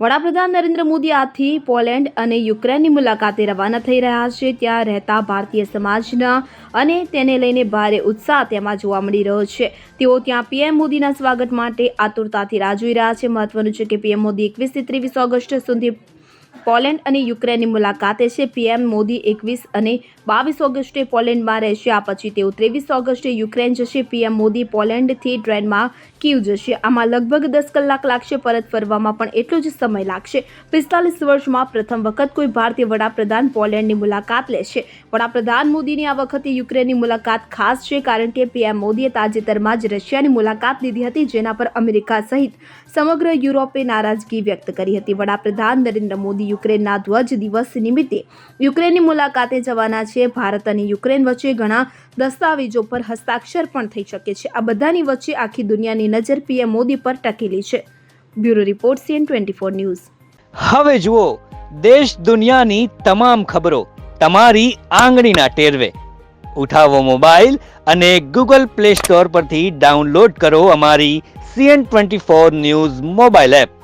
વડાપ્રધાન નરેન્દ્ર મોદી આજથી પોલેન્ડ અને યુક્રેનની મુલાકાતે રવાના થઈ રહ્યા છે। ત્યાં રહેતા ભારતીય સમાજના અને તેને લઈને ભારે ઉત્સાહ તેમાં જોવા મળી રહ્યો છે। તેઓ ત્યાં પીએમ મોદીના સ્વાગત માટે આતુરતાથી રાહ જોઈ રહ્યા છે। મહત્વનું છે કે પીએમ મોદી 21 થી 23 ઓગસ્ટ સુધી પોલેન્ડ અને યુક્રેનની મુલાકાતે છે। પીએમ મોદી 21 અને 22 ઓગસ્ટે પોલેન્ડમાં રહેશે। આ પછી તેઓ 23 ઓગસ્ટે યુક્રેન જશે। પીએમ મોદી પોલેન્ડથી ટ્રેનમાં કીવ જશે। આમાં લગભગ 10 કલાક લાગશે। પરત ફરવામાં પણ એટલો જ સમય લાગશે। 45 વર્ષમાં પ્રથમ વખત કોઈ ભારતીય વડાપ્રધાન પોલેન્ડની મુલાકાત લેશે। વડાપ્રધાન મોદીની આ વખતે યુક્રેનની મુલાકાત ખાસ છે કારણ કે પીએમ મોદીએ તાજેતરમાં જ રશિયાની મુલાકાત લીધી હતી, જેના પર અમેરિકા સહિત સમગ્ર યુરોપે નારાજગી વ્યક્ત કરી હતી। વડાપ્રધાન નરેન્દ્ર મોદી યુક્રેનના ધ્વજ દિવસ નિમિત્તે યુક્રેનની મુલાકાતે જવાના છે। ભારત અને યુક્રેન વચ્ચે ઘણા દસ્તાવેજો પર હસ્તાક્ષર પણ થઈ શકે છે। આ બધાની વચ્ચે આખી દુનિયાની નજર પીએમ મોદી પર ટકેલી છે। Bureau report CN24 news. હવે જુઓ દેશ દુનિયાની તમામ ખબરો તમારી આંગળીના ટેરવે। ઉઠાવો મોબાઈલ અને ગૂગલ પ્લે સ્ટોર પરથી ડાઉનલોડ કરો અમારી CN24 ન્યૂઝ મોબાઈલ એપ।